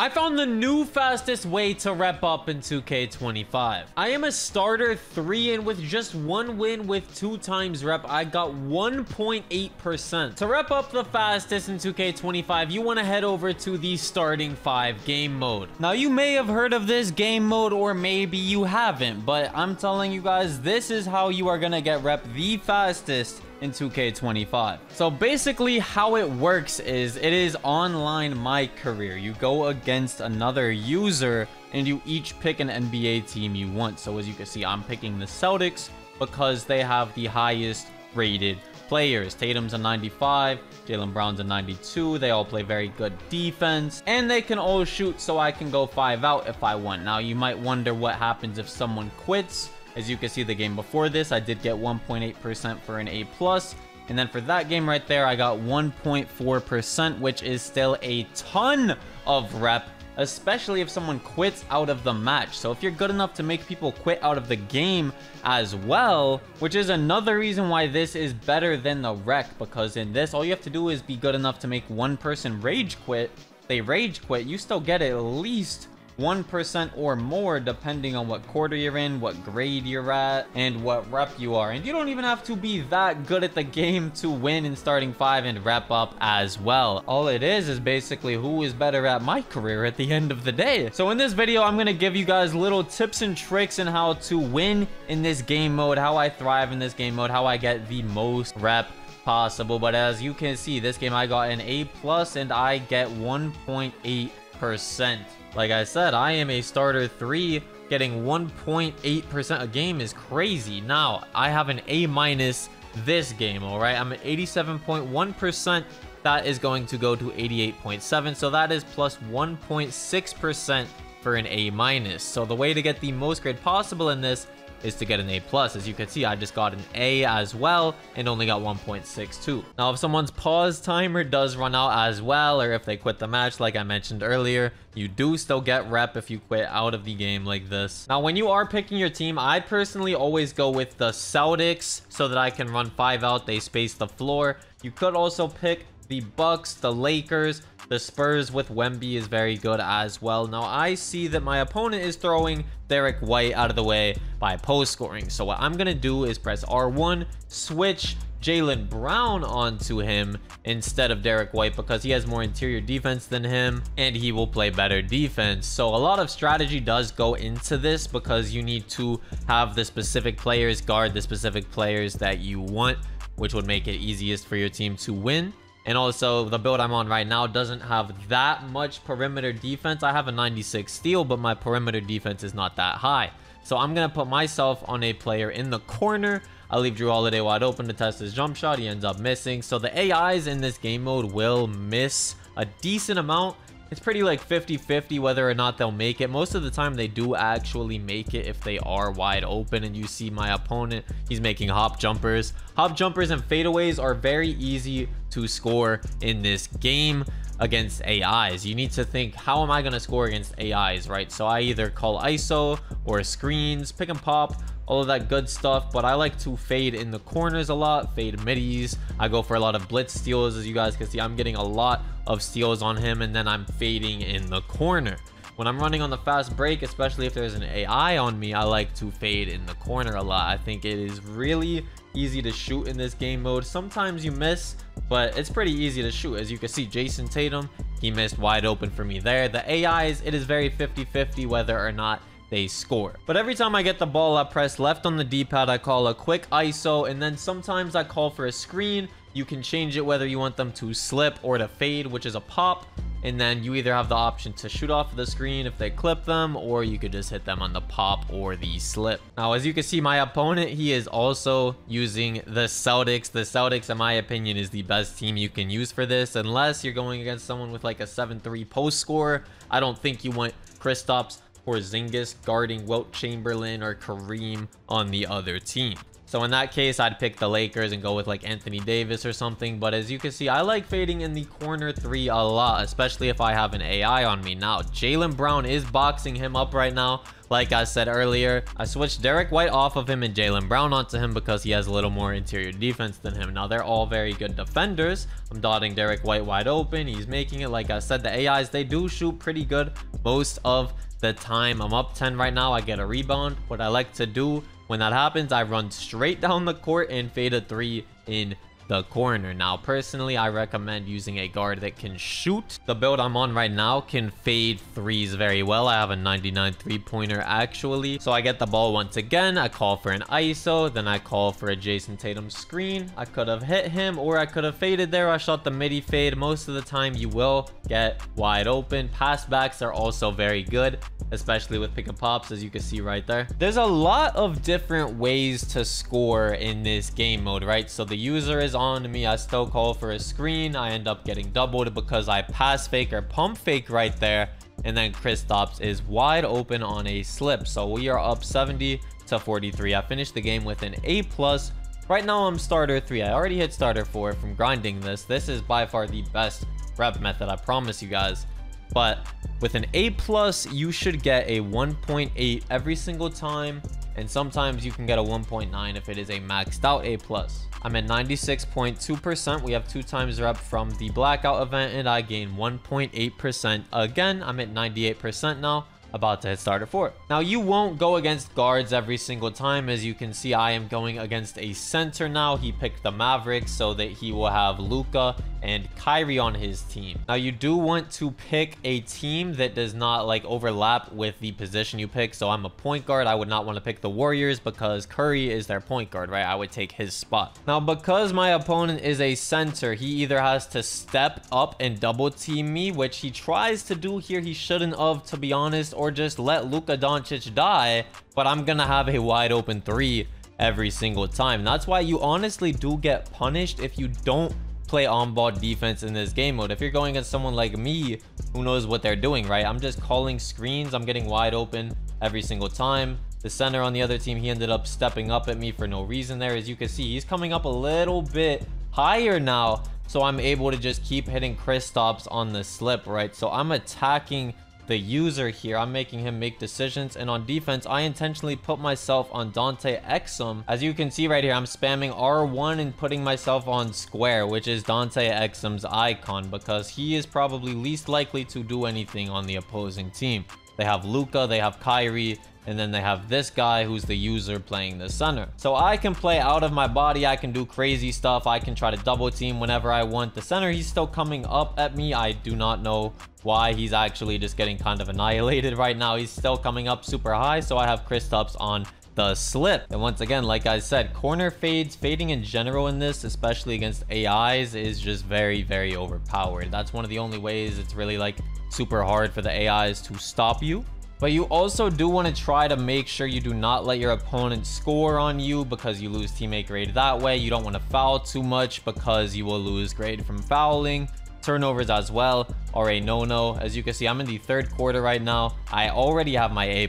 I found the new fastest way to rep up in 2K25. I am a starter 3, and with just 1 win with 2 times rep, I got 1.8%. To rep up the fastest in 2K25, you want to head over to the starting 5 game mode. Now, you may have heard of this game mode, or maybe you haven't, but I'm telling you guys, this is how you are going to get rep the fastest in 2K25. So basically how it works is it is online My Career. You go against another user and you each pick an NBA team you want. So as you can see, I'm picking the Celtics because they have the highest rated players. Tatum's a 95, Jaylen Brown's a 92. They all play very good defense and they can all shoot, so I can go 5 out if I want. Now you might wonder what happens if someone quits. As you can see, the game before this, I did get 1.8% for an A+. And then for that game right there, I got 1.4%, which is still a ton of rep, especially if someone quits out of the match. So if you're good enough to make people quit out of the game as well, which is another reason why this is better than the rec, because in this, all you have to do is be good enough to make one person rage quit. They rage quit, you still get at least 1% or more depending on what quarter you're in, what grade you're at, and what rep you are. And you don't even have to be that good at the game to win in starting 5 and rep up as well. All it is basically who is better at My Career at the end of the day. So in this video, I'm going to give you guys little tips and tricks on how to win in this game mode, how I thrive in this game mode, how I get the most rep possible. But as you can see, this game I got an A+ and I get 1.8%. Like I said, I am a starter 3. Getting 1.8% a game is crazy. Now, I have an A- this game, all right? I'm at 87.1%. That is going to go to 88.7. So that is plus 1.6% for an A-. So the way to get the most grade possible in this is to get an A+. As you can see, I just got an A as well and only got 1.62. Now, if someone's pause timer does run out as well, or if they quit the match like I mentioned earlier, you do still get rep if you quit out of the game like this. Now, when you are picking your team, I personally always go with the Celtics so that I can run 5 out. They space the floor. You could also pick the Bucks, the Lakers, the Spurs with Wemby is very good as well. Now, I see that my opponent is throwing Derek White out of the way by post scoring. So what I'm going to do is press R1, switch Jaylen Brown onto him instead of Derek White because he has more interior defense than him and he will play better defense. So a lot of strategy does go into this because you need to have the specific players guard the specific players that you want, which would make it easiest for your team to win. And also, the build I'm on right now doesn't have that much perimeter defense. I have a 96 steal, but my perimeter defense is not that high. So I'm going to put myself on a player in the corner. I leave Jrue Holiday wide open to test his jump shot. He ends up missing. So the AIs in this game mode will miss a decent amount. It's pretty like 50-50 whether or not they'll make it. Most of the time they do actually make it if they are wide open. And you see my opponent, he's making hop jumpers. Hop jumpers and fadeaways are very easy to score in this game against AIs. You need to think, how am I going to score against AIs, right? So I either call ISO or screens, pick and pop, all of that good stuff. But I like to fade in the corners a lot, fade middies. I go for a lot of blitz steals. As you guys can see, I'm getting a lot of steals on him, and then I'm fading in the corner. When I'm running on the fast break, especially if there's an AI on me, I like to fade in the corner a lot. I think it is really easy to shoot in this game mode. Sometimes you miss, but it's pretty easy to shoot. As you can see, Jason Tatum, he missed wide open for me there. The AIs, it is very 50-50 whether or not they score. But every time I get the ball, I press left on the D-pad, I call a quick ISO, and then sometimes I call for a screen. You can change it whether you want them to slip or to fade, which is a pop. And then you either have the option to shoot off the screen if they clip them, or you could just hit them on the pop or the slip. Now, as you can see, my opponent, he is also using the Celtics. The Celtics, in my opinion, is the best team you can use for this, unless you're going against someone with like a 7-3 post score. I don't think you want Kristaps Porzingis guarding Wilt Chamberlain or Kareem on the other team. So in that case, I'd pick the Lakers and go with like Anthony Davis or something. But as you can see, I like fading in the corner 3 a lot, especially if I have an AI on me. Now, Jaylen Brown is boxing him up right now. Like I said earlier, I switched Derek White off of him and Jaylen Brown onto him because he has a little more interior defense than him. Now, they're all very good defenders. I'm dotting Derek White wide open. He's making it. Like I said, the AIs, they do shoot pretty good most of the time. I'm up 10 right now. I get a rebound. What I like to do when that happens, I run straight down the court and fade a 3 in the corner. Now, personally, I recommend using a guard that can shoot. The build I'm on right now can fade 3s very well. I have a 99 3-pointer actually. So I get the ball once again. I call for an ISO. Then I call for a Jason Tatum screen. I could have hit him or I could have faded there. I shot the midi fade. Most of the time, you will get wide open. Pass backs are also very good, especially with pick and pops, as you can see right there. There's a lot of different ways to score in this game mode, right? So the user is on me. I still call for a screen. I end up getting doubled because I pass fake or pump fake right there. And then Kristaps is wide open on a slip. So we are up 70 to 43. I finished the game with an A+. Right now I'm starter 3. I already hit starter 4 from grinding this. This is by far the best rep method, I promise you guys. But with an A+, you should get a 1.8 every single time. And sometimes you can get a 1.9 if it is a maxed out A+. I'm at 96.2%. We have 2 times rep from the blackout event and I gain 1.8%. Again, I'm at 98% now. About to hit starter 4. Now, you won't go against guards every single time. As you can see, I am going against a center now. He picked the Mavericks so that he will have Luka and Kyrie on his team. Now, you do want to pick a team that does not like overlap with the position you pick. So I'm a point guard. I would not want to pick the Warriors because Curry is their point guard, right? I would take his spot. Now, because my opponent is a center, he either has to step up and double team me, which he tries to do here. He shouldn't have, to be honest, or just let Luka Doncic die, but I'm gonna have a wide open 3 every single time. That's why you honestly do get punished if you don't play on-ball defense in this game mode. If you're going against someone like me who knows what they're doing, right? I'm just calling screens. I'm getting wide open every single time. The center on the other team, he ended up stepping up at me for no reason there. As you can see, he's coming up a little bit higher now, so I'm able to just keep hitting Kristaps on the slip, right? So I'm attacking the user here. I'm making him make decisions, and on defense, I intentionally put myself on Dante Exum. As you can see right here, I'm spamming R1 and putting myself on square, which is Dante Exum's icon, because he is probably least likely to do anything on the opposing team. They have Luka, they have Kyrie, and then they have this guy who's the user playing the center. So I can play out of my body. I can do crazy stuff. I can try to double team whenever I want. The center, he's still coming up at me. I do not know why. He's actually just getting kind of annihilated right now. He's still coming up super high. So I have Kristaps on the slip. And once again, like I said, corner fading in general in this, especially against AIs, is just very, very overpowered. That's one of the only ways it's really like super hard for the AIs to stop you. But you also do want to try to make sure you do not let your opponent score on you, because you lose teammate grade that way. You don't want to foul too much because you will lose grade from fouling. Turnovers as well are a no-no. As you can see, I'm in the 3rd quarter right now. I already have my A+,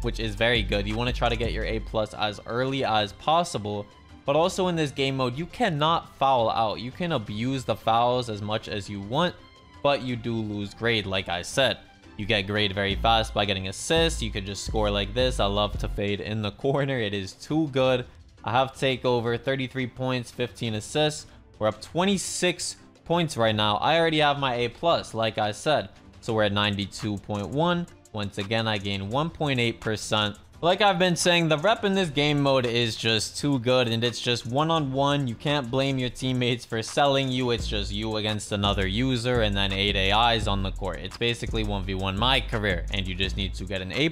which is very good. You want to try to get your A+ as early as possible. But also in this game mode, you cannot foul out. You can abuse the fouls as much as you want, but you do lose grade, like I said. You get grade very fast by getting assists. You could just score like this. I love to fade in the corner. It is too good. I have takeover, 33 points, 15 assists. We're up 26 points right now. I already have my A+, like I said. So we're at 92.1. Once again, I gain 1.8%. Like I've been saying, the rep in this game mode is just too good, and it's just one-on-one. You can't blame your teammates for selling you. It's just you against another user and then 8 AIs on the court. It's basically 1v1 my career, and you just need to get an A+,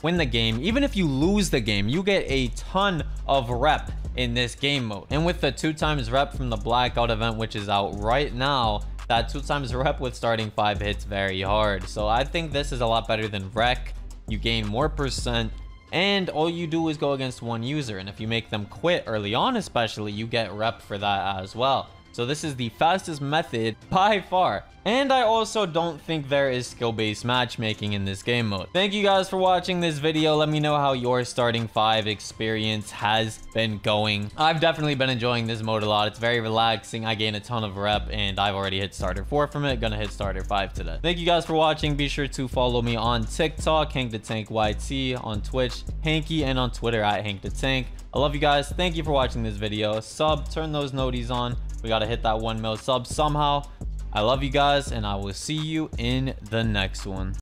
win the game. Even if you lose the game, you get a ton of rep in this game mode. And with the 2 times rep from the blackout event, which is out right now, that 2 times rep with starting 5 hits very hard. So I think this is a lot better than rec. You gain more percent, and all you do is go against one user, and if you make them quit early on especially, you get rep for that as well. So this is the fastest method by far. And I also don't think there is skill-based matchmaking in this game mode. Thank you guys for watching this video. Let me know how your starting 5 experience has been going. I've definitely been enjoying this mode a lot. It's very relaxing. I gain a ton of rep, and I've already hit starter 4 from it. Gonna hit starter 5 today. Thank you guys for watching. Be sure to follow me on TikTok, Hank the Tank YT, on Twitch, Hanky, and on Twitter at Hank the Tank. I love you guys. Thank you for watching this video. Sub, turn those noties on. We gotta hit that 1 mil sub somehow. I love you guys, and I will see you in the next one.